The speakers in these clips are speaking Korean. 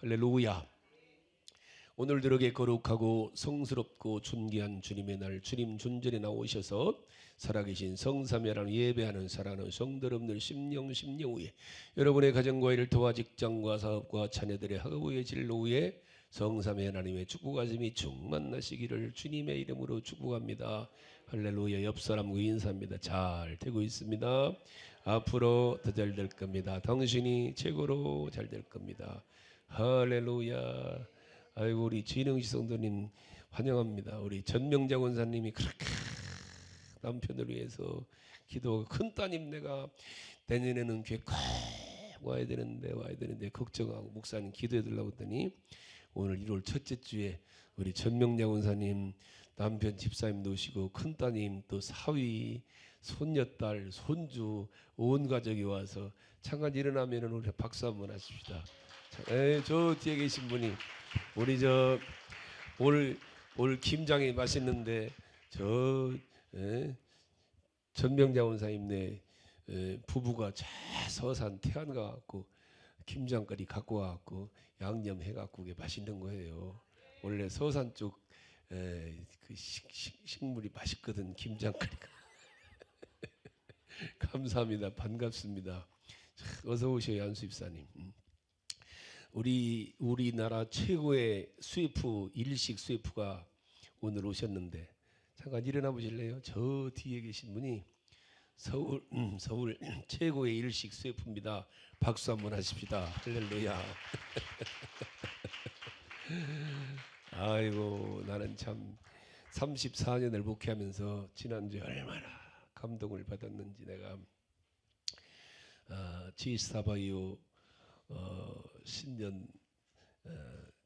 할렐루야. 오늘 들에게 거룩하고 성스럽고 존귀한 주님의 날, 주님 존전에 나오셔서 살아계신 성삼위하나님 예배하는 사랑하는 성도여러분들 심령 위에 여러분의 가정과 일, 터와 직장과 사업과 자녀들의 학업의 진로 위에 성삼위 하나님의 축복하심이 충만하시기를 주님의 이름으로 축복합니다. 할렐루야. 옆 사람과 인사합니다. 잘 되고 있습니다. 앞으로 더 잘 될 겁니다. 당신이 최고로 잘 될 겁니다. 할렐루야. 아이고, 우리 진흥시 성도님 환영합니다. 우리 전명자 권사님이 그렇게 남편을 위해서 기도하고, 큰 따님 내가 내년에는 교회 꼭 와야 되는데 걱정하고 목사님 기도해 달라고 했더니 오늘 1월 첫째 주에 우리 전명자 권사님 남편 집사님 놓으시고 큰 따님 또 사위 손녀딸 손주 온 가족이 와서 잠깐 일어나면은 우리 박수 한번 하십시다. 저 뒤에 계신 분이 우리 올 김장이 맛있는데 전명자 원사님네 부부가 저 서산 태안 가갖고 김장거리 갖고 와갖고 양념해갖고 그게 맛있는 거예요. 원래 서산 쪽 그 식물이 맛있거든, 김장거리가. 감사합니다. 반갑습니다. 어서 오셔요, 안수 집사님. 우리나라 최고의 수에프, 일식 수에프가 오늘 오셨는데 잠깐 일어나 보실래요? 저 뒤에 계신 분이 서울 최고의 일식 수에프입니다. 박수 한번 하십시다. 할렐루야. 아이고, 나는 참 34년을 목회하면서 지난주에 얼마나 감동을 받았는지. 내가 지스타바이오 신년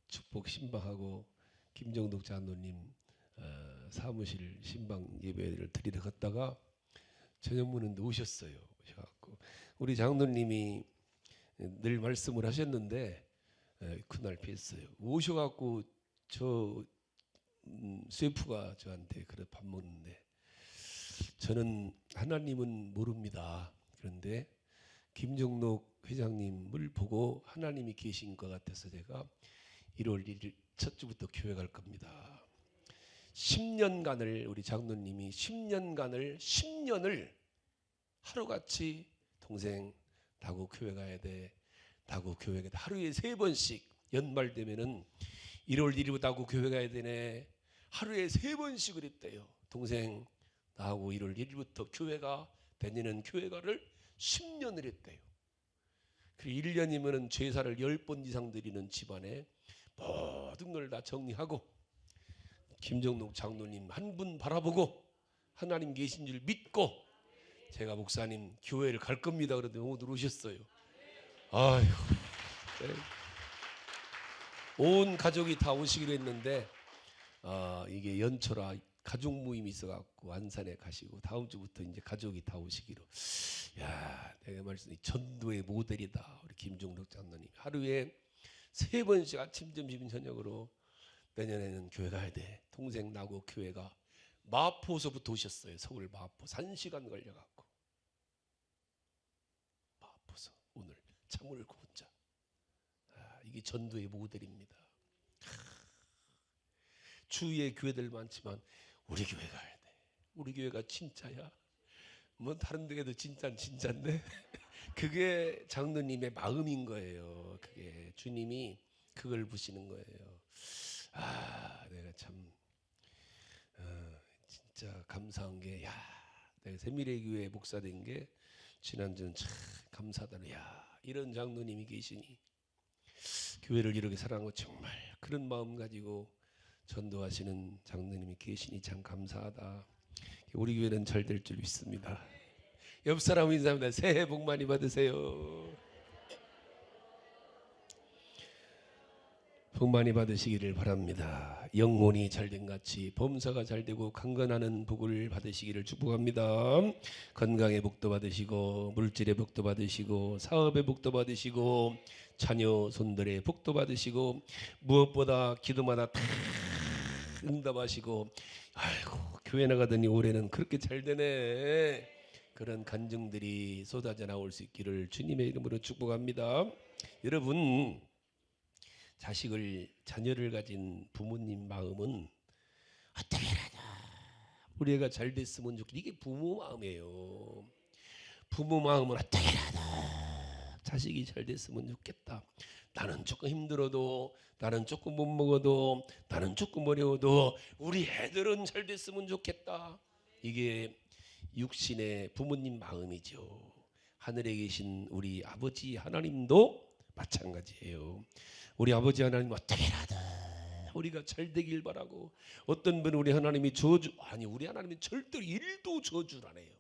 축복 신방하고 김정덕 장로님 사무실 신방 예배를 드리러 갔다가 저녁 먹는데 오셨어요. 오셔갖고 우리 장로님이 늘 말씀을 하셨는데 그날 뵀어요. 오셔갖고 저 셰프가 저한테 그래 밥 먹는데 저는 하나님은 모릅니다. 그런데 김정록 회장님을 보고 하나님이 계신 것 같아서 제가 1월 1일 첫 주부터 교회 갈 겁니다. 10년간을 우리 장로님이 10년을 하루같이 동생 나고 교회 가야 돼, 나고 교회 가야 돼. 하루에 3번씩 연말 되면은 1월 1일부터 나고 교회 가야 되네. 하루에 3번씩 그랬대요. 동생 나하고 1월 1일부터 교회가 다니는 교회가를 10년을 했대요. 그리고 1년이면은 제사를 10번 이상 드리는 집안에 모든 걸 다 정리하고 김정록 장로님 한 분 바라보고 하나님 계신 줄 믿고 제가 목사님 교회를 갈 겁니다. 그런데 오늘 오셨어요. 아휴, 온 가족이 다 오시기로 했는데 이게 연초라 가족 모임이 있어갖고 안산에 가시고 다음 주부터 이제 가족이 다 오시기로. 야, 내가 말씀 전도의 모델이다. 우리 김종덕 장로님 하루에 3번씩 아침, 점심, 저녁으로 내년에는 교회 가야 돼. 동생 나고 교회가 마포서부터 오셨어요. 서울 마포 1시간 걸려갖고 마포서 오늘 차 몰고 혼자. 이게 전도의 모델입니다. 주위에 교회들 많지만 우리 교회 가야 돼. 우리 교회가 진짜야. 뭐 다른 데도 진짜인데 그게 장로님의 마음인 거예요. 그게 주님이 그걸 보시는 거예요. 내가 참 진짜 감사한 게, 내가 세미래교회 목사 된 게 지난주는 참 감사하다. 이런 장로님이 계시니 교회를 이렇게 사랑하고 정말 그런 마음 가지고 전도하시는 장로님이 계시니 참 감사하다. 우리 교회는 잘 될 줄 믿습니다. 옆 사람 인사합니다. 새해 복 많이 받으세요. 복 많이 받으시기를 바랍니다. 영혼이 잘된 같이 범사가 잘되고 강건하는 복을 받으시기를 축복합니다. 건강의 복도 받으시고 물질의 복도 받으시고 사업의 복도 받으시고 자녀 손들의 복도 받으시고 무엇보다 기도마다 다 응답하시고, 아이고 교회 나가더니 올해는 그렇게 잘 되네. 그런 간증들이 쏟아져 나올 수 있기를 주님의 이름으로 축복합니다. 여러분, 자녀를 가진 부모님 마음은 어떻게 하나 우리 애가 잘 됐으면 좋겠다. 이게 부모 마음이에요. 부모 마음은 어떻게 하나 자식이 잘 됐으면 좋겠다. 나는 조금 힘들어도, 나는 조금 못 먹어도, 나는 조금 어려워도 우리 애들은 잘 됐으면 좋겠다. 이게 육신의 부모님 마음이죠. 하늘에 계신 우리 아버지 하나님도 마찬가지예요. 우리 아버지 하나님 어떻게라도 우리가 잘 되길 바라고, 어떤 분은 우리 하나님이 우리 하나님은 절대로 일도 저주를 안 해요.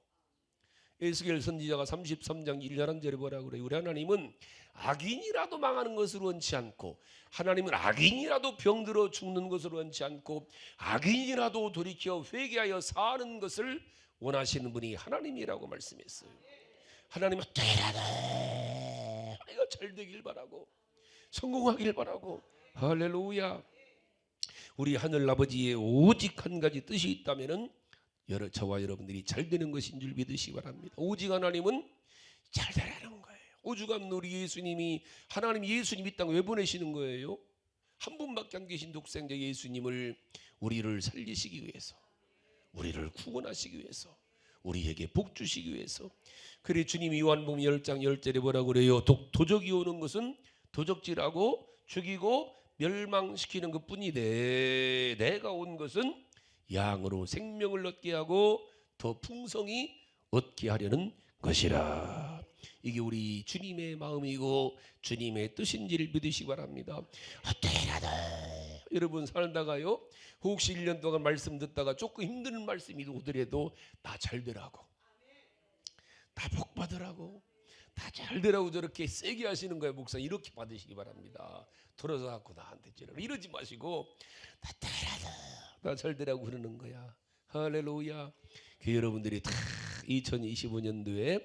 에스겔 선지자가 33장 1절에 뭐라 그래요? 우리 하나님은 악인이라도 망하는 것을 원치 않고, 하나님은 악인이라도 병들어 죽는 것을 원치 않고, 악인이라도 돌이켜 회개하여 사는 것을 원하시는 분이 하나님이라고 말씀했어요. 하나님은 어떻게라도 우리가 잘 되길 바라고, 성공하길 바라고. 할렐루야. 우리 하늘 아버지의 오직 한 가지 뜻이 있다면은 저와 여러분들이 잘 되는 것인 줄 믿으시기 바랍니다. 오직 하나님은 잘 되라는 거예요. 오죽하면 우리 예수님이, 하나님 예수님 이 땅에 왜 보내시는 거예요? 한 분밖에 안 계신 독생자 예수님을 우리를 살리시기 위해서, 우리를 구원하시기 위해서, 우리에게 복 주시기 위해서. 그래 주님이 요한복음 10장 10절에 뭐라고 그래요? 도적이 오는 것은 도적질하고 죽이고 멸망시키는 것뿐이되, 내가 온 것은 양으로 생명을 얻게 하고 더 풍성히 얻게 하려는 것이라. 이게 우리 주님의 마음이고 주님의 뜻인지를 믿으시기 바랍니다. 어떻게라도 여러분 살다가요, 혹시 1년 동안 말씀 듣다가 조금 힘든 말씀이 오더라도 나 잘 되라고, 나 복 받으라고, 다 잘 되라고 저렇게 세게 하시는 거예요. 목사 이렇게 받으시기 바랍니다. 돌아서 갖고 나한테 찌르라 이러지 마시고, 나 잘 되라고 그러는 거야. 할렐루야. 그 여러분들이 다 2025년도에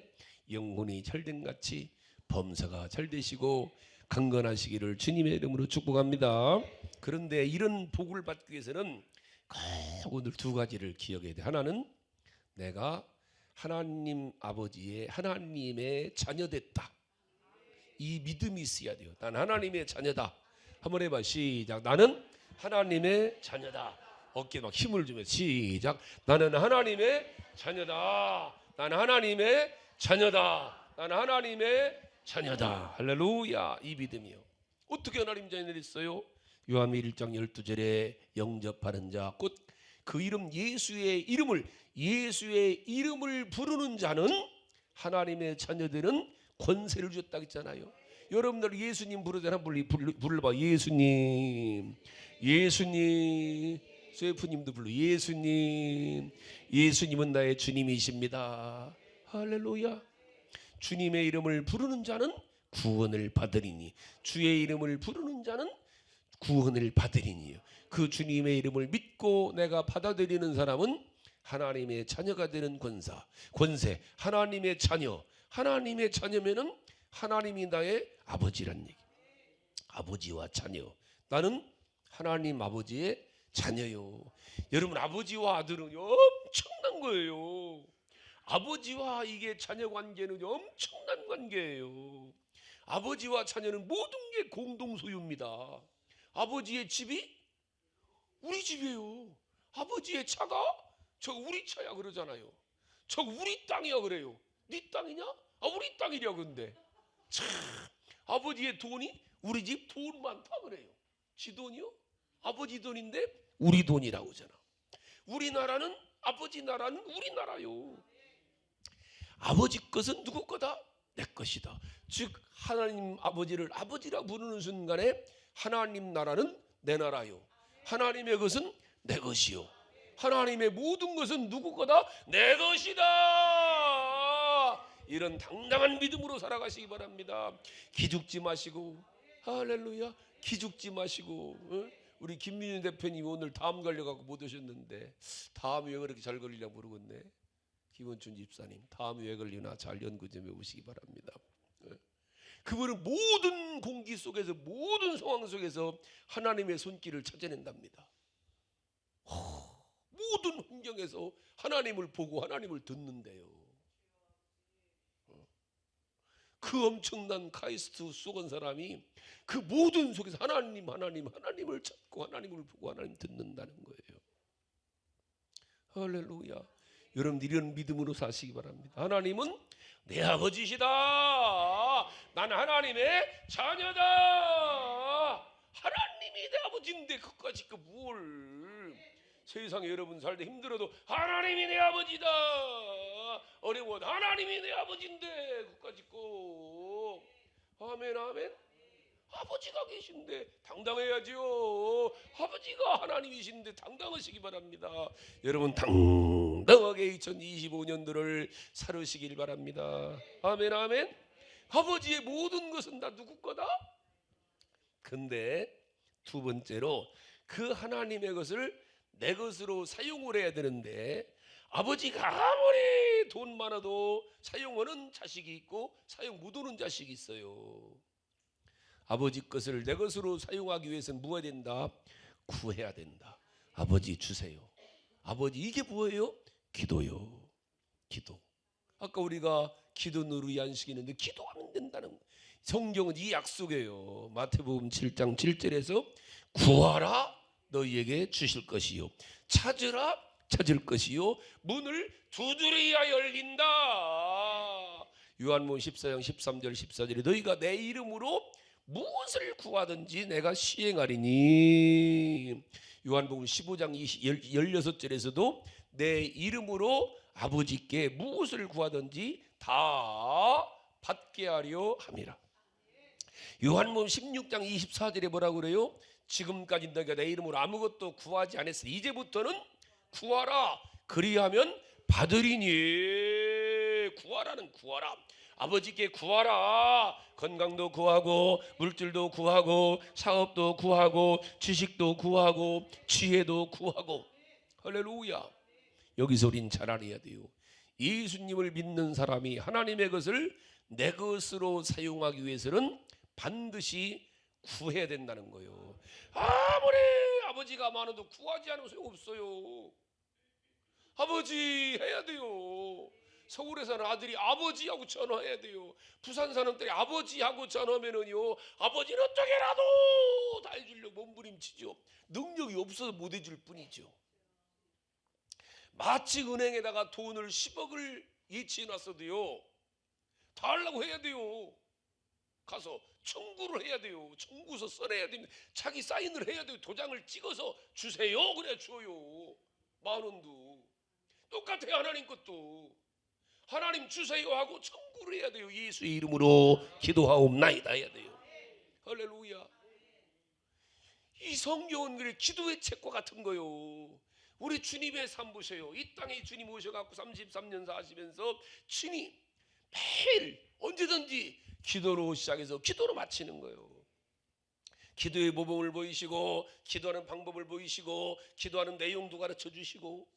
영혼이 잘된 같이 범사가 잘 되시고 강건하시기를 주님의 이름으로 축복합니다. 그런데 이런 복을 받기 위해서는 오늘 두 가지를 기억해야 돼. 하나는 내가 하나님 아버지의, 하나님의 자녀됐다. 이 믿음이 있어야 돼요. 난 하나님의 자녀다. 한번 해봐. 시작. 나는 하나님의 자녀다. 어깨에 막 힘을 주면 시작. 나는 하나님의 자녀다. 나는 하나님의 자녀다. 나는 하나님의 자녀다. 할렐루야. 이 믿음이요. 어떻게 하나님 자녀를 했어요? 요한복음 1장 12절에 영접하는 자, 곧 그 이름 예수의 이름을 부르는 자는, 하나님의 자녀들은 권세를 주었다 했잖아요. 여러분들 예수님 부르잖아. 불러봐. 예수님. 세프님도 불러. 예수님은 나의 주님이십니다. 할렐루야. 주님의 이름을 부르는 자는 구원을 받으리니, 주의 이름을 부르는 자는 구원을 받으리니요. 그 주님의 이름을 믿고 내가 받아들이는 사람은 하나님의 자녀가 되는 권세. 하나님의 자녀면은 하나님이 나의 아버지란 얘기. 아버지와 자녀. 나는 하나님 아버지의 자녀요. 여러분, 아버지와 아들은 엄청난 거예요. 아버지와 이게 자녀 관계는 엄청난 관계예요. 아버지와 자녀는 모든 게 공동 소유입니다. 아버지의 집이 우리 집이에요. 아버지의 차가 저 우리 차야 그러잖아요. 저 우리 땅이야 그래요. 네 땅이냐? 우리 땅이랴. 근데 참, 아버지의 돈이 우리 집 돈 많다 그래요. 지 돈이요? 아버지 돈인데 우리 돈이라고 하잖아. 우리나라는, 아버지 나라는 우리나라요. 아버지 것은 누구 거다? 내 것이다. 즉 하나님 아버지를 아버지라 부르는 순간에 하나님 나라는 내 나라요. 하나님의 것은 내 것이요. 하나님의 모든 것은 누구 거다? 내 것이다. 이런 당당한 믿음으로 살아가시기 바랍니다. 기죽지 마시고. 할렐루야. 기죽지 마시고. 우리 김민희 대표님 오늘 다음 걸려갖고 못 오셨는데, 다음이 왜 그렇게 잘 걸리려고 모르겠네. 김원춘 집사님, 다음이 왜 걸리나 잘 연구 좀 해보시기 바랍니다. 그분은 모든 공기 속에서, 모든 상황 속에서 하나님의 손길을 찾아낸답니다. 모든 환경에서 하나님을 보고 하나님을 듣는데요. 그 엄청난 카이스트 쏘건 사람이 그 모든 속에서 하나님을 찾고 하나님을 보고 하나님 듣는다는 거예요. 할렐루야. 여러분들 이런 믿음으로 사시기 바랍니다. 하나님은 내 아버지시다. 나는 하나님의 자녀다. 하나님이 내 아버지인데 그까짓 뭘 세상에 여러분 살 때 힘들어도 하나님이 내 아버지다. 어려워도 하나님이 내 아버지인데 그까짓 거. 아멘 아멘. 아버지가 계신데 당당해야지요. 아버지가 하나님이신데 당당하시기 바랍니다. 여러분 당당하게 2025년도를 살으시길 바랍니다. 아멘 아멘. 아버지의 모든 것은 다 누구 거다? 근데 두 번째로 그 하나님의 것을 내 것으로 사용을 해야 되는데 아버지가 아무리 돈 많아도 사용하는 자식이 있고 사용 못하는 자식이 있어요. 아버지 것을 내 것으로 사용하기 위해서는 뭐가 된다? 구해야 된다. 아버지 주세요. 아버지 이게 뭐예요? 기도요. 기도. 아까 우리가 기도 누르기 안식이는데 기도하면 된다는 거예요. 성경은 이 약속이에요. 마태복음 7장 7절에서 구하라 너희에게 주실 것이요 찾으라 찾을 것이요 문을 두드려야 열린다. 요한복음 14장 13절 14절에 너희가 내 이름으로 무엇을 구하든지 내가 시행하리니. 요한복음 15장 16절에서도 내 이름으로 아버지께 무엇을 구하든지 다 받게 하려 함이라. 요한복음 16장 24절에 뭐라고 그래요? 지금까지 너희가 내 이름으로 아무것도 구하지 않았으니 이제부터는 구하라 그리하면 받으리니. 구하라는 구하라. 아버지께 구하라. 건강도 구하고 물질도 구하고 사업도 구하고 지식도 구하고 지혜도 구하고. 할렐루야. 여기서 우린 잘 알아야 돼요. 예수님을 믿는 사람이 하나님의 것을 내 것으로 사용하기 위해서는 반드시 구해야 된다는 거예요. 아무리 아버지가 많아도 구하지 않으면 소용없어요. 아버지 해야 돼요. 서울에 사는 아들이 아버지하고 전화해야 돼요. 부산 사는 딸이 아버지하고 전화하면은요, 아버지는 어떻게라도 다 해주려고 몸부림치죠. 능력이 없어서 못 해줄 뿐이죠. 마치 은행에다가 돈을 10억을 예치해놨어도요, 다 하려고 해야 돼요. 가서 청구를 해야 돼요. 청구서 써내야 됩니다. 자기 사인을 해야 돼요. 도장을 찍어서 주세요. 그래 줘요. 10,000원도 똑같아요. 하나님 것도 하나님 주세요 하고 청구를 해야 돼요. 예수의 이름으로 기도하옵나이다 해야 돼요. 할렐루야. 이 성경은 그래 기도의 책과 같은 거요. 우리 주님의 삶 보세요. 이 땅에 주님 오셔갖고 33년 사시면서 주님 매일 언제든지 기도로 시작해서 기도로 마치는 거예요. 기도의 모범을 보이시고 기도하는 방법을 보이시고 기도하는 내용도 가르쳐 주시고.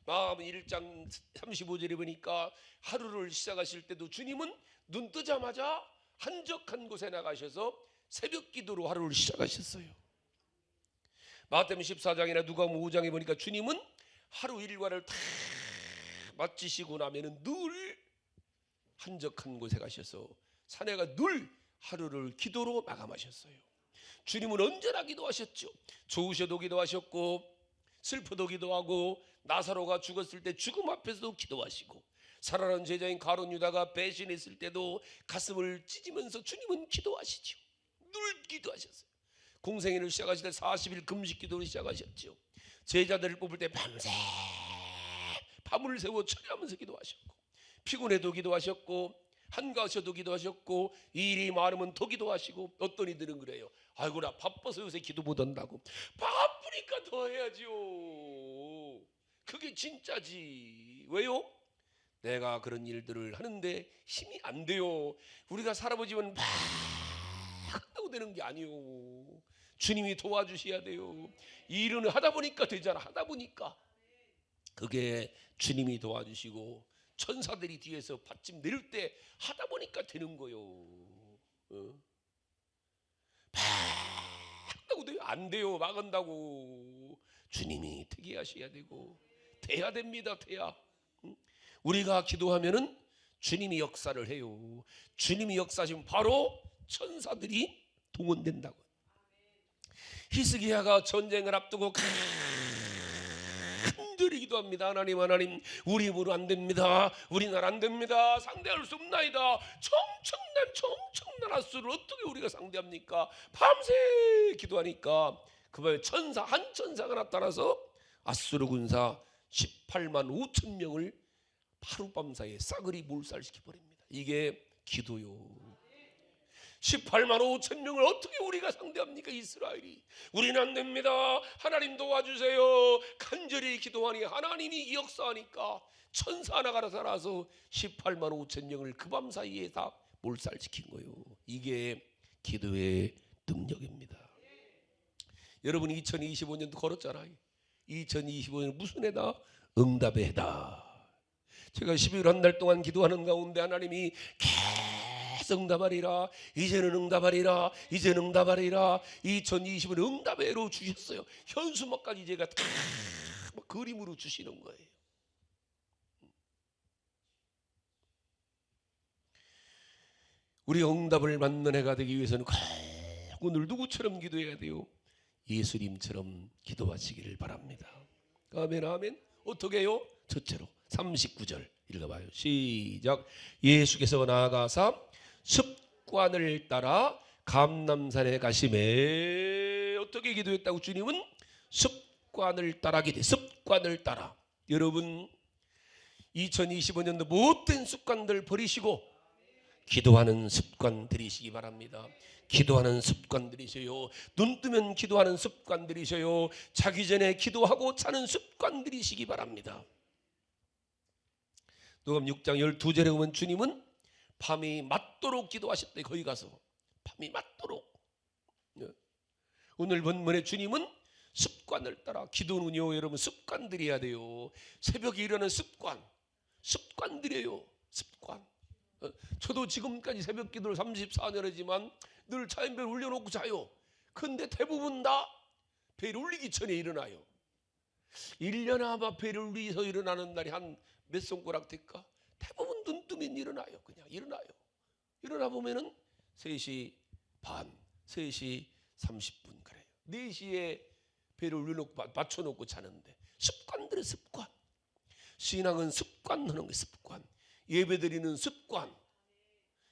마음 1장 35절에 보니까 하루를 시작하실 때도 주님은 눈 뜨자마자 한적한 곳에 나가셔서 새벽 기도로 하루를 시작하셨어요. 마태복음 14장이나 누가복음 5장에 보니까 주님은 하루 일과를 다 마치시고 나면은 늘 한적한 곳에 가셔서 산에 가 늘 하루를 기도로 마감하셨어요. 주님은 언제나 기도하셨죠. 좋으셔도 기도하셨고 슬퍼도 기도하고 나사로가 죽었을 때 죽음 앞에서도 기도하시고 살아난 제자인 가룟 유다가 배신했을 때도 가슴을 찢으면서 주님은 기도하시죠. 늘 기도하셨어요. 공생애를 시작하실 때 40일 금식 기도를 시작하셨죠. 제자들을 뽑을 때 밤새 밤을 새워 처리하면서 기도하셨고 피곤해도 기도하셨고 한가하셔도 기도하셨고 일이 많으면 더 기도하시고 어떤 이들은 그래요. 아이고 나 바빠서 요새 기도 못한다고. 바쁘니까 더 해야지요. 그게 진짜지. 왜요? 내가 그런 일들을 하는데 힘이 안 돼요. 우리가 살아보지만 막 한다고 되는 게 아니요. 주님이 도와주셔야 돼요. 일은 하다 보니까 되잖아. 하다 보니까 그게 주님이 도와주시고 천사들이 뒤에서 받침 내릴 때 하다 보니까 되는 거요. 막 한다고 돼요? 안 돼요. 막 한다고. 주님이 되게 하셔야 되고 돼야 됩니다. 돼야. 우리가 기도하면은 주님이 역사를 해요. 주님이 역사하시면 바로 천사들이 동원된다고. 히스기야가 전쟁을 앞두고 간절히 기도합니다. 하나님, 하나님, 우리 힘으로 안 됩니다. 우리나라 안 됩니다. 상대할 수 없나이다. 엄청난 아수를 어떻게 우리가 상대합니까? 밤새 기도하니까 그번에 한 천사가 나타나서 아수르 군사 18만 5천 명을 하룻밤 사이에 싸그리 몰살시켜 버립니다. 이게 기도요. 18만 5천 명을 어떻게 우리가 상대합니까? 이스라엘이. 우리는 안 됩니다. 하나님 도와주세요. 간절히 기도하니 하나님이 역사하니까 천사 하나가 나타나서 18만 5천 명을 그 밤 사이에 다 몰살시킨 거예요. 이게 기도의 능력입니다. 여러분 2025년도 걸었잖아요. 2025년 무슨 해다? 응답의 해다. 제가 12월 한 달 동안 기도하는 가운데 하나님이 계속 응답하리라, 이제는 응답하리라, 이제는 응답하리라. 2020은 응답의 해로 주셨어요. 현수막까지 제가 다 그림으로 주시는 거예요. 우리 응답을 받는 해가 되기 위해서는 꼭 오늘 누구처럼 기도해야 돼요? 예수님처럼 기도하시기를 바랍니다. 아멘, 아멘. 어떻게 해요? 첫째로 39절 읽어봐요. 시작. 예수께서 나아가사 습관을 따라 감람산에 가시매. 어떻게 기도했다고? 주님은 습관을 따라 기도해. 습관을 따라. 여러분 2025년도 못된 습관들 버리시고 기도하는 습관 들이시기 바랍니다. 기도하는 습관 들이셔요. 눈 뜨면 기도하는 습관 들이셔요. 자기 전에 기도하고 자는 습관 들이시기 바랍니다. 누가복음 6장 12절에 보면 주님은 밤이 맞도록 기도하셨대. 거기 가서 밤이 맞도록. 오늘 본문의 주님은 습관을 따라. 기도는요 여러분 습관들이어야 돼요. 새벽에 일어나는 습관들이에요. 습관. 저도 지금까지 새벽 기도를 34년 하지만 늘 자연별 올려놓고 자요. 근데 대부분 다 벨 울리기 전에 일어나요. 1년에 아마 벨 울리서 일어나는 날이 한 몇 손가락 될까? 대부분 눈 뜨면 일어나요. 그냥 일어나요. 일어나 보면은 3시 반, 3시 30분 그래요. 4시에 벨을 올려놓고 맞춰놓고 자는데 습관들의 습관. 신앙은 습관하는 거예요. 습관. 예배드리는 습관,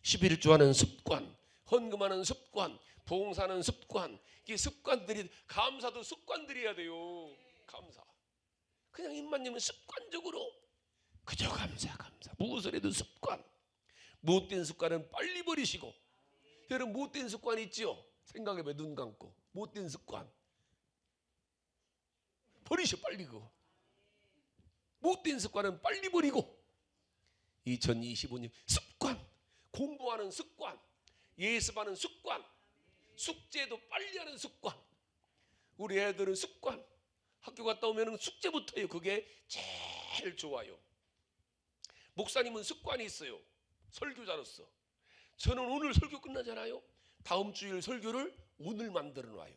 11조 하는 습관, 헌금하는 습관, 봉사하는 습관. 이게 습관들이. 감사도 습관들이어야 돼요. 감사. 그냥 입만 열면 습관적으로 그저 감사. 무엇을 해도 습관. 못된 습관은 빨리 버리시고. 여러분 못된 습관 있지요? 생각해봐. 눈 감고 못된 습관 버리셔. 빨리. 그거 못된 습관은 빨리 버리고 2025년 습관. 공부하는 습관, 예습하는 습관, 숙제도 빨리 하는 습관. 우리 애들은 습관. 학교 갔다 오면 숙제부터 해요. 그게 제일 좋아요. 목사님은 습관이 있어요. 설교자로서. 저는 오늘 설교 끝나잖아요. 다음 주일 설교를 오늘 만들어 놔요.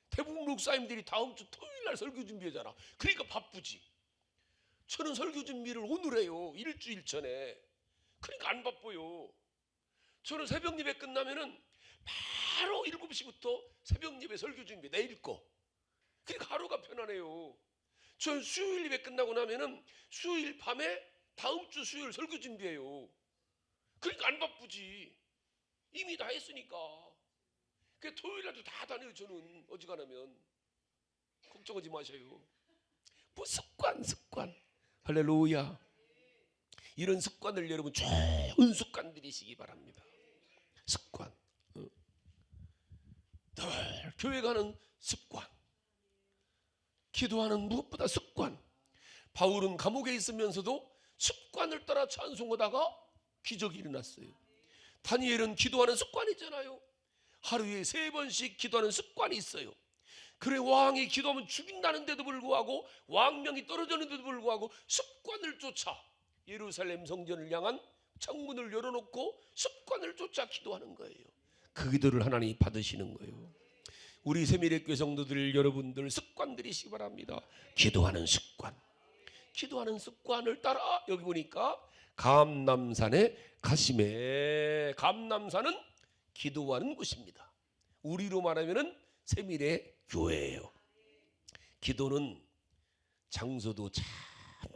대부분 목사님들이 다음 주 토요일 날 설교 준비하잖아. 그러니까 바쁘지. 저는 설교 준비를 오늘 해요. 일주일 전에. 그러니까 안 바빠요. 저는 새벽 예배 끝나면은 바로 7시부터 새벽 예배 설교 준비 내일 거. 그러니까 하루가 편안해요. 저는 수요일 예배 끝나고 나면은 수요일 밤에 다음 주 수요일 설교 준비해요. 그러니까 안 바쁘지. 이미 다 했으니까. 그 토요일 날도 다 다녀요. 저는 어지간하면. 걱정하지 마셔요. 뭐 습관. 할렐루야. 이런 습관을 여러분 좋은 습관들이시기 바랍니다. 습관. 늘 교회 가는 습관. 기도하는 무엇보다 습관. 바울은 감옥에 있으면서도 습관을 따라 찬송하다가 기적이 일어났어요. 다니엘은 기도하는 습관이 있잖아요. 하루에 3번씩 기도하는 습관이 있어요. 그래 왕이 기도하면 죽인다는데도 불구하고, 왕명이 떨어졌는데도 불구하고 습관을 쫓아 예루살렘 성전을 향한 창문을 열어놓고 습관을 쫓아 기도하는 거예요. 그 기도를 하나님이 받으시는 거예요. 우리 세미래교회 성도들 여러분들 습관들이시기 바랍니다. 기도하는 습관. 기도하는 습관을 따라 여기 보니까 감람산에 가심에. 감람산은 기도하는 곳입니다. 우리로 말하면은 세밀의 교회예요. 기도는 장소도 참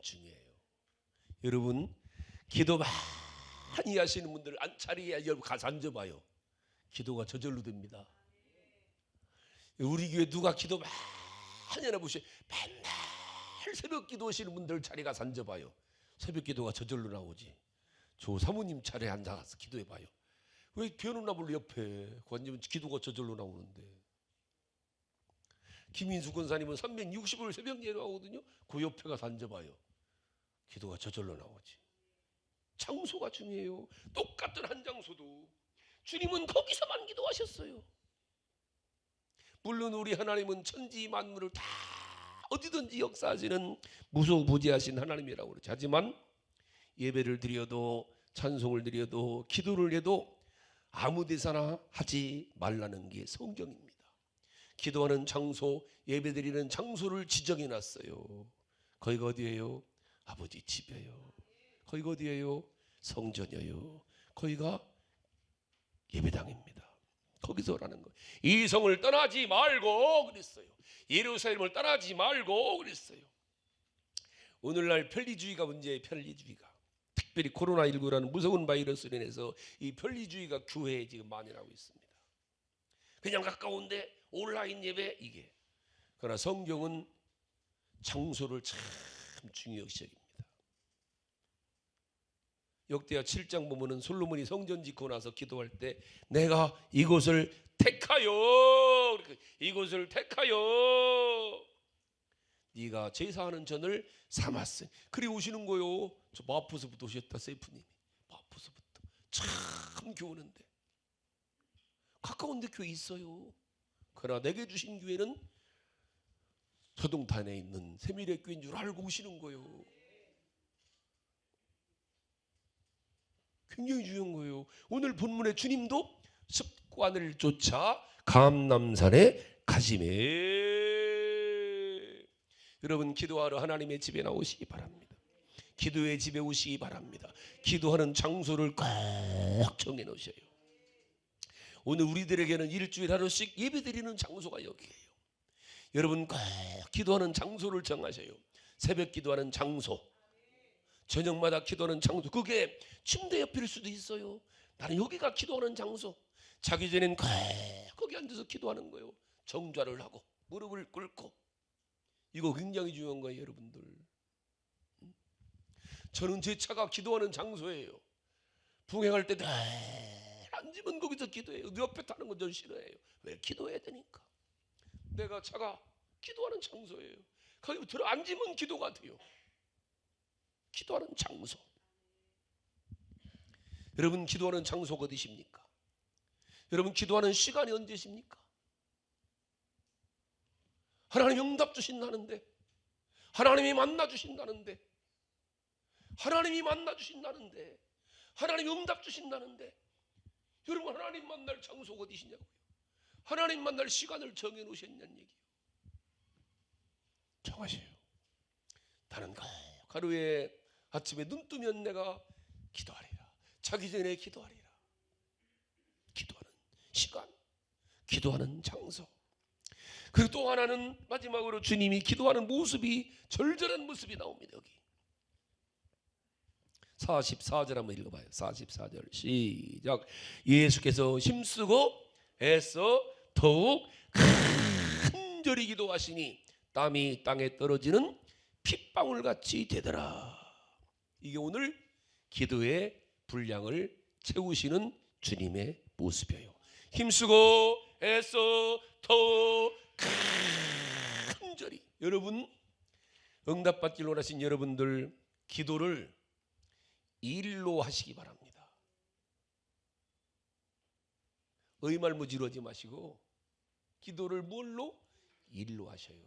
중요해요. 여러분, 기도 많이 하시는 분들 자리에 가서 앉아봐요. 기도가 저절로 됩니다. 우리 교회 누가 기도 많이 하나 보세요. 맨날 새벽 기도하시는 분들 자리 가서 앉아봐요. 새벽 기도가 저절로 나오지. 조 사모님 차례에 앉아서 기도해봐요. 왜 변호나물 옆에 앉으면 기도가 저절로 나오는데. 김인수 권사님은 360을 새벽 예로 하거든요. 그 옆에 가서 앉아봐요. 기도가 저절로 나오지. 장소가 중요해요. 똑같은 한 장소도 주님은 거기서만 기도하셨어요. 물론 우리 하나님은 천지 만물을 다 어디든지 역사하시는 무소부지하신 하나님이라고 그러죠. 하지만 예배를 드려도 찬송을 드려도 기도를 해도 아무 데서나 하지 말라는 게 성경입니다. 기도하는 장소, 예배드리는 장소를 지정해 놨어요. 거기가 어디예요? 아버지 집이에요. 거기가 어디예요? 성전이에요. 거기가 예배당입니다. 거기서 하라는 거예요. 이 성을 떠나지 말고 그랬어요. 예루살렘을 떠나지 말고 그랬어요. 오늘날 편리주의가 문제예요. 편리주의가. 특별히 코로나19라는 무서운 바이러스로 인해서 이 편리주의가 교회에 지금 만연하고 있습니다. 그냥 가까운데 온라인 예배 이게. 그러나 성경은 장소를 참 중요시 여깁니다. 역대하 7장 보면은 솔로몬이 성전 짓고 나서 기도할 때 내가 이곳을 택하여, 이곳을 택하여 네가 제사하는 전을 삼았으니. 그리 오시는 거요. 저 마포서부터 오셨다. 세이프님이 마포서부터 참 교우는데 가까운 데 교회 있어요. 그러나 내게 주신 교회는 서동탄에 있는 세밀의 교회인 줄 알고 오시는 거예요. 굉장히 중요한 거예요. 오늘 본문의 주님도 습관을 쫓아 감람산에 가시매. 여러분, 기도하러 하나님의 집에 나오시기 바랍니다. 기도의 집에 오시기 바랍니다. 기도하는 장소를 꼭 정해 놓으셔요. 오늘 우리들에게는 일주일 하루씩 예배드리는 장소가 여기예요. 여러분 꼭 기도하는 장소를 정하셔요. 새벽 기도하는 장소, 저녁마다 기도하는 장소. 그게 침대 옆일 수도 있어요. 나는 여기가 기도하는 장소. 자기 전엔 꼭 거기 앉아서 기도하는 거예요. 정좌를 하고 무릎을 꿇고. 이거 굉장히 중요한 거예요, 여러분들. 저는 제 차가 기도하는 장소예요. 풍행할 때 늘 앉으면 거기서 기도해요. 내 옆에 타는 건 전 싫어해요. 왜? 기도해야 되니까. 내가 차가 기도하는 장소예요. 거기 들어 앉으면 기도가 돼요. 기도하는 장소. 여러분, 기도하는 장소가 어디십니까? 여러분, 기도하는 시간이 언제십니까? 하나님이 응답 주신다는데, 하나님이 만나 주신다는데, 하나님이 만나 주신다는데, 하나님이 응답 주신다는데, 여러분 하나님 만날 장소가 어디시냐고요? 하나님 만날 시간을 정해 놓으셨냐는 얘기예요. 정하세요. 나는 하루에 아침에 눈 뜨면 내가 기도하리라. 자기 전에 기도하리라. 기도하는 시간, 기도하는 장소. 그리고 또 하나는 마지막으로 주님이 기도하는 모습이 절절한 모습이 나옵니다. 여기 44절 한번 읽어봐요. 44절 시작. 예수께서 힘쓰고 애써 더욱 간절히 기도하시니 땀이 땅에 떨어지는 핏방울같이 되더라. 이게 오늘 기도의 분량을 채우시는 주님의 모습이에요. 힘쓰고 애써 더욱 간절히. 여러분, 응답받기를 원하신 여러분들, 기도를 일로 하시기 바랍니다. 의말무지로 하지 마시고 기도를 뭘로? 일로 하셔요.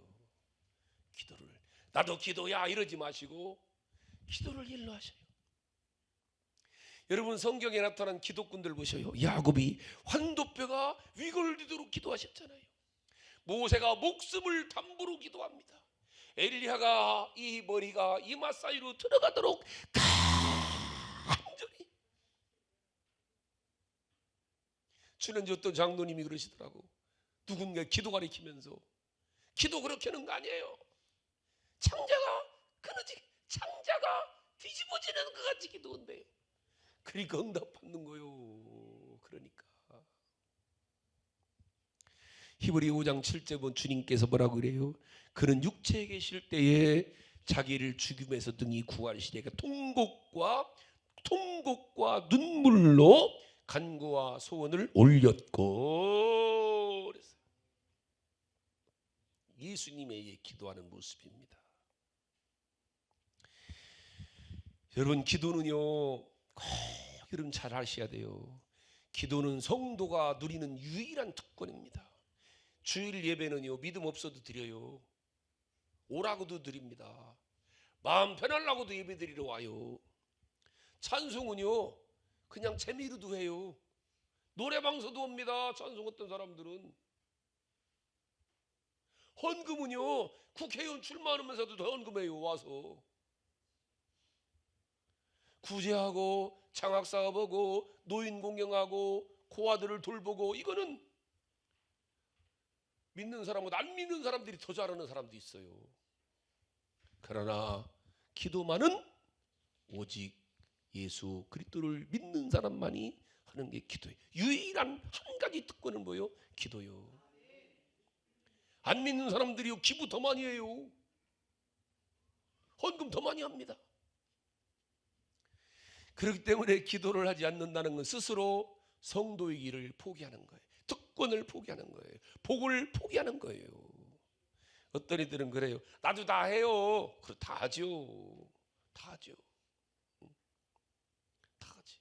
기도를 나도 기도야 이러지 마시고 기도를 일로 하셔요. 여러분, 성경에 나타난 기도꾼들 보셔요. 야곱이 환도뼈가 위골되도록 기도하셨잖아요. 모세가 목숨을 담보로 기도합니다. 엘리야가 이 머리가 이마 사이로 들어가도록 지난주 어떤 장로님이 그러시더라고. 누군가 기도 가리키면서 기도 그렇게 하는 거 아니에요. 창자가 뒤집어지는 것 같이 기도한대요. 그러니까 응답받는 거요. 그러니까 히브리 5장 7절 본 주님께서 뭐라고 그래요? 그는 육체에 계실 때에 자기를 죽음에서 등이 구하시리까 통곡과 눈물로 간구와 소원을 올렸고 그랬어요. 예수님의 기도하는 모습입니다. 여러분 기도는요 꼭 여러분 잘 하셔야 돼요. 기도는 성도가 누리는 유일한 특권입니다. 주일 예배는요 믿음 없어도 드려요. 오라고도 드립니다. 마음 편하려고도 예배 드리러 와요. 찬송은요 그냥 재미로도 해요. 노래방서도 옵니다. 찬송했던 사람들은. 헌금은요 국회의원 출마하면서도 헌금해요. 와서 구제하고 장학사업하고 노인 공경하고 고아들을 돌보고 이거는 믿는 사람보다 안 믿는 사람들이 더 잘하는 사람도 있어요. 그러나 기도만은 오직 예수 그리스도를 믿는 사람만이 하는 게 기도예요. 유일한 한 가지 특권은 뭐예요? 기도요. 안 믿는 사람들이요 기부 더 많이 해요. 헌금 더 많이 합니다. 그렇기 때문에 기도를 하지 않는다는 건 스스로 성도의 길을 포기하는 거예요. 특권을 포기하는 거예요. 복을 포기하는 거예요. 어떤 이들은 그래요. 나도 다 해요. 다 하죠. 다 하죠. 다 하지.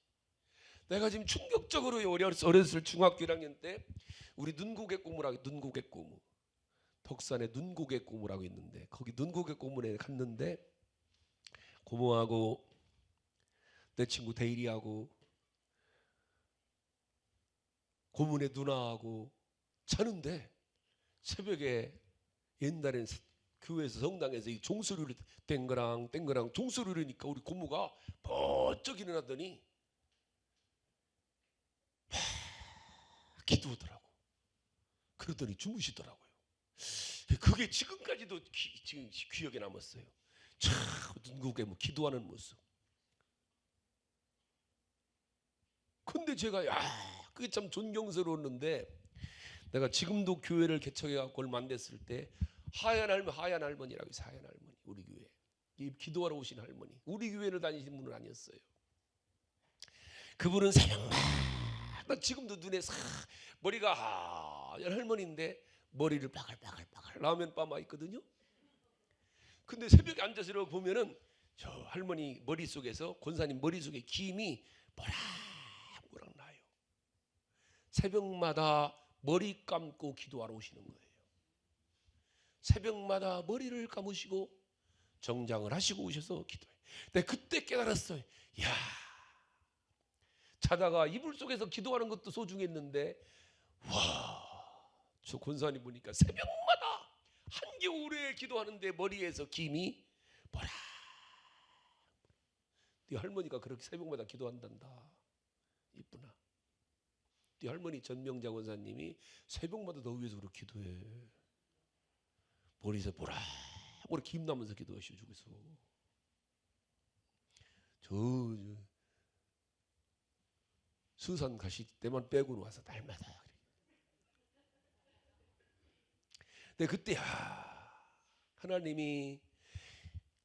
내가 지금 충격적으로 어렸을 중학교 1학년 때 우리 눈고개 고무라고 눈고개 고무 덕산에 눈고개 고무라고 있는데 거기 눈고개 고무에 갔는데 고모하고 내 친구 대일이하고 고문의 누나하고 자는데 새벽에 옛날엔 교회에서 성당에서 이 종소리를 땡그랑 종소리를 하니까 우리 고모가 번쩍 일어나더니 기도하더라고. 그러더니 주무시더라고요. 그게 지금까지도 지금 기억에 남았어요. 참 눈곱에 뭐 기도하는 모습. 근데 제가 그게 참 존경스러웠는데 내가 지금도 교회를 개척해갖고 얼마 안 됐을 때 하얀 할머니라고 있어요. 하얀 할머니 우리 교회 이 기도하러 오신 할머니 우리 교회를 다니신 분은 아니었어요. 그분은 새벽마다 지금도 눈에 머리가 하얀 할머니인데 머리를 빠글빠글 라면 빠마 있거든요. 근데 새벽에 앉아서 이러고 보면은 저 할머니 머릿속에서 권사님 머릿속에 김이 모락모락 나요. 새벽마다 머리 감고 기도하러 오시는 거예요. 새벽마다 머리를 감으시고 정장을 하시고 오셔서 기도해요. 근데 그때 깨달았어요. 야, 자다가 이불 속에서 기도하는 것도 소중했는데 와, 저 권사님 보니까 새벽마다 한겨울에 기도하는데 머리에서 김이 뭐라. 네 할머니가 그렇게 새벽마다 기도한단다. 이쁘나. 네 할머니 전명자 권사님이 새벽마다 너 위해서 그렇게 기도해. 머리에서 보라 김 나면서 기도하시오. 저기서 저 서산 가실 때만 빼고는 와서 날마다. 근데 그때 하나님이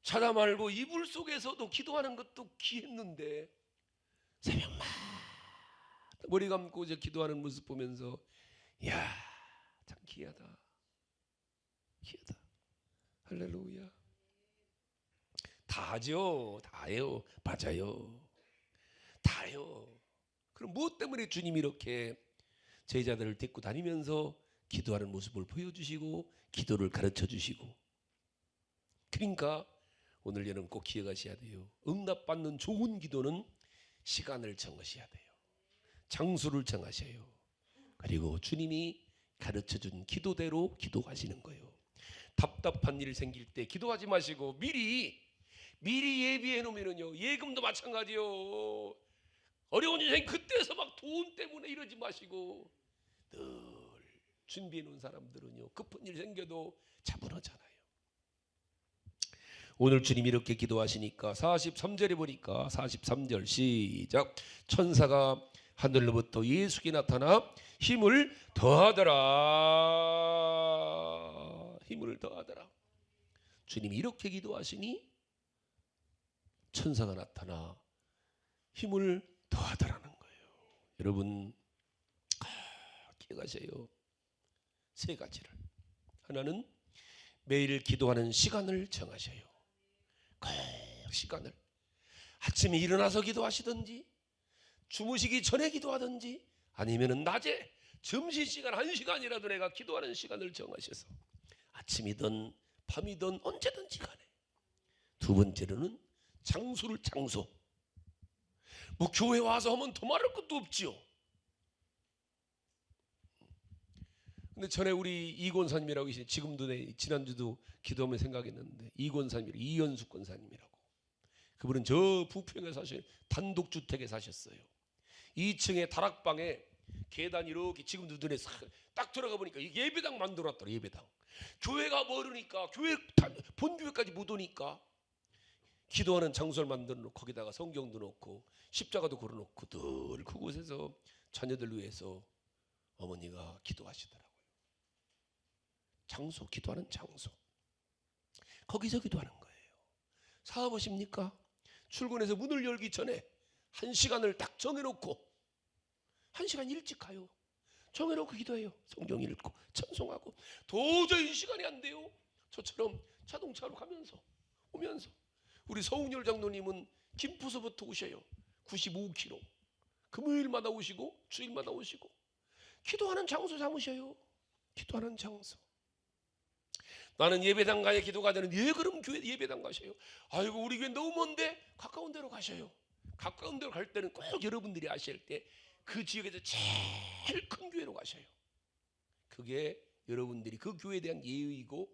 자다 말고 이불 속에서도 기도하는 것도 귀했는데 새벽마다 머리 감고 이제 기도하는 모습 보면서 야, 참 귀하다. 할렐루야. 다 하죠. 다 해요. 맞아요. 다 해요. 그럼 무엇 때문에 주님이 이렇게 제자들을 데리고 다니면서 기도하는 모습을 보여주시고 기도를 가르쳐주시고. 그러니까 오늘 여러분 꼭 기억하셔야 돼요. 응답받는 좋은 기도는 시간을 정하셔야 돼요. 장소를 정하셔요. 그리고 주님이 가르쳐준 기도대로 기도하시는 거예요. 답답한 일 생길 때 기도하지 마시고 미리 예비해 놓으면요. 예금도 마찬가지요. 어려운 인생 그때서 막 돈 때문에 이러지 마시고 늘 준비해 놓은 사람들은요 급한 일 생겨도 차분하잖아요. 오늘 주님이 이렇게 기도하시니까 43절에 보니까 43절 시작. 천사가 하늘로부터 예수께 나타나 힘을 더하더라. 힘을 더하더라. 주님이 이렇게 기도하시니 천사가 나타나 힘을 더하더라는 거예요. 여러분 기억하세요. 세 가지를. 하나는 매일 기도하는 시간을 정하셔요. 그 시간을 아침에 일어나서 기도하시든지 주무시기 전에 기도하든지 아니면 낮에 점심시간 1시간이라도 내가 기도하는 시간을 정하셔서 아침이든 밤이든 언제든지 간에. 두 번째로는 장소. 뭐 교회 와서 하면 더 말할 것도 없지요. 근데 전에 우리 이권사님이라고 계신, 지금도 지난주도 기도하면 생각했는데 이권사님, 이연숙 권사님이라고. 그분은 저 부평에 단독주택에 사셨어요. 2층에 다락방에 계단 이렇게 지금도 눈에 딱 들어가 보니까 예배당 만들어놨더라. 예배당. 교회가 멀으니까 교회 본교회까지 못 오니까 기도하는 장소를 만들어 놓고 거기다가 성경도 놓고 십자가도 걸어놓고 늘 그곳에서 자녀들 위해서 어머니가 기도하시더라고요. 장소, 기도하는 장소. 거기서 기도하는 거예요. 사업하십니까? 출근해서 문을 열기 전에 1시간을 딱 정해놓고 1시간 일찍 가요. 정해놓고 기도해요. 성경 읽고 찬송하고. 도저히 시간이 안 돼요. 저처럼 자동차로 가면서 오면서. 우리 서웅열 장로님은 김포서부터 오셔요. 95km. 금요일마다 오시고 주일마다 오시고. 기도하는 장소 삼으셔요. 기도하는 장소. 나는 예배당 가야 기도가 되는. 예, 그럼 교회 예배당 가셔요. 아이고 우리 교회 너무 먼데 가까운 데로 가셔요. 가까운 데로 갈 때는 꼭 여러분들이 아실 때 그 지역에서 제일 큰 교회로 가셔요. 그게 여러분들이 그 교회에 대한 예의이고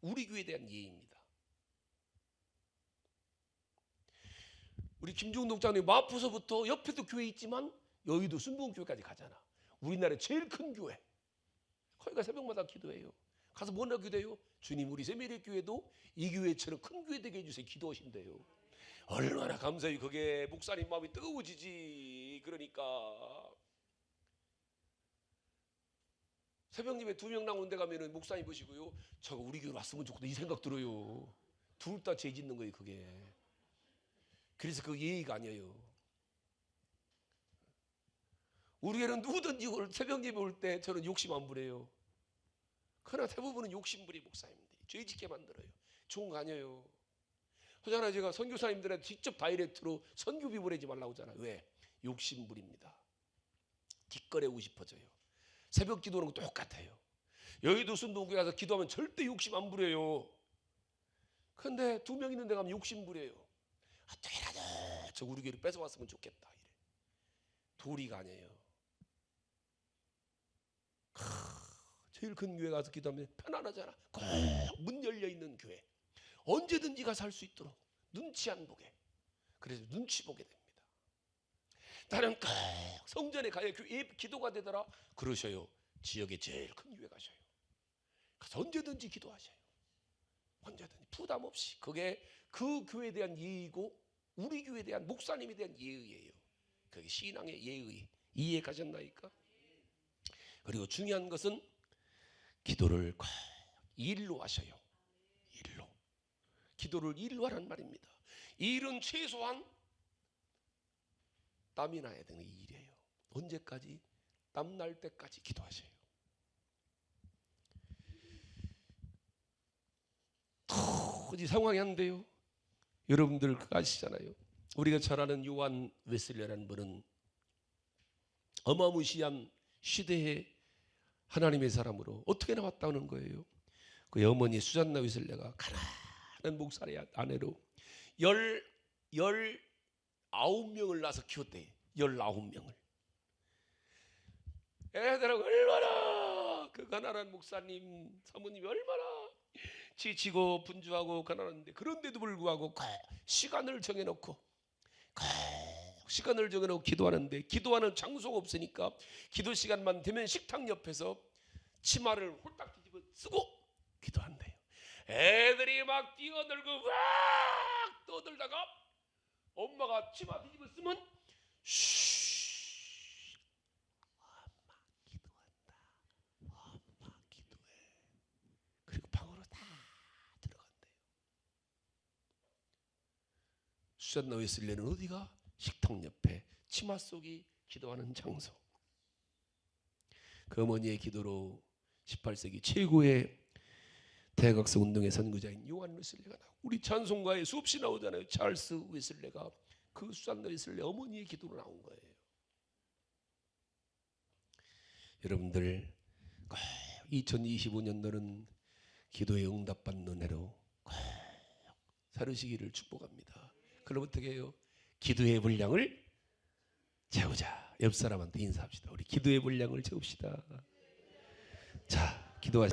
우리 교회에 대한 예의입니다. 우리 김종동 목사님 마포서부터 옆에도 교회 있지만 여의도 순복음교회까지 가잖아. 우리나라의 제일 큰 교회. 거기가 새벽마다 기도해요. 가서 뭐나 기도해요? 주님 우리 세미래교회도 이 교회처럼 큰 교회 되게 해주세요. 기도하신대요. 얼마나 감사해요. 그게 목사님 마음이 뜨거워지지. 그러니까 새벽 예배 2명 나오는 데 가면은 목사님 보시고요, 저거 우리 교회 왔으면 좋겠다 이 생각 들어요. 둘 다 죄 짓는 거예요 그게. 그래서 그 예의가 아니에요. 우리 교회는 누구든지 새벽 예배 올 때 저는 욕심 안 부려요. 그러나 대부분은 욕심 부리 목사님들이 죄 짓게 만들어요. 좋은 거 아니에요. 그러잖아요. 제가 선교사님들한테 직접 다이렉트로 선교비 보내지 말라고 하잖아요. 왜? 욕심 부립니다. 뒷거래하고 싶어져요. 새벽 기도하는 거 똑같아요. 여의도 순복음교회 가서 기도하면 절대 욕심 안 부려요. 근데 2명 있는 데 가면 욕심 부려요. 어떻게라도 저 우리 교회를 뺏어왔으면 좋겠다 이래. 도리가 아니에요. 제일 큰 교회 가서 기도하면 편안하잖아. 꼭 문 열려있는 교회. 언제든지 가서 할 수 있도록 눈치 안 보게. 그래서 눈치 보게 됩니다. 나는 꼭 성전에 가야 기도가 되더라. 그러셔요. 지역의 제일 큰 교회 가셔요. 그래서 언제든지 기도하셔요. 언제든지 부담 없이. 그게 그 교회에 대한 예의고 우리 교회에 대한 목사님에 대한 예의예요. 그게 신앙의 예의. 이해 가셨나이까? 그리고 중요한 것은 기도를 꼭 일로 하셔요. 일로. 기도를 일로 하란 말입니다. 일은 최소한 땀이 나야 되는 일이에요. 언제까지? 땀 날 때까지 기도하셔요. 도저히 상황이 안 돼요. 여러분들 아시잖아요. 우리가 잘 아는 요한 웨슬리라는 분은 어마무시한 시대의 하나님의 사람으로 어떻게 나왔다는 거예요. 그 어머니 수잔나 웨슬리가 가난한 목사의 아내로 19명을 낳아서 키웠대. 19명을. 애들하고 얼마나 그 가난한 목사님 사모님이 얼마나 지치고 분주하고 가난한데, 그런데도 불구하고 시간을 정해놓고 약속 시간을 정해놓고 기도하는데 기도하는 장소가 없으니까 기도 시간만 되면 식탁 옆에서 치마를 홀딱 뒤집어 쓰고 기도한대요. 애들이 막 뛰어들고 막 떠들다가 엄마가 치마 뒤집어 쓰면 쉬, 엄마 기도한다. 엄마 기도해. 그리고 방으로 다 들어간대요. 수잔나 웨슬레는 어디가? 식탁 옆에 치마 속이 기도하는 장소. 그 어머니의 기도로 18세기 최고의 대각성 운동의 선구자인 요한 웨슬레가 나오고 우리 찬송가에 수없이 나오잖아요. 찰스 웨슬레가 그 수잔나 웨슬레 어머니의 기도로 나온 거예요. 여러분들 꼭 2025년도는 기도에 응답받는 해로 꼭 살으시기를 축복합니다. 그럼 어떻게 해요? 기도의 분량을 채우자. 옆 사람한테 인사합시다. 우리 기도의 분량을 채웁시다. 자, 기도하시죠.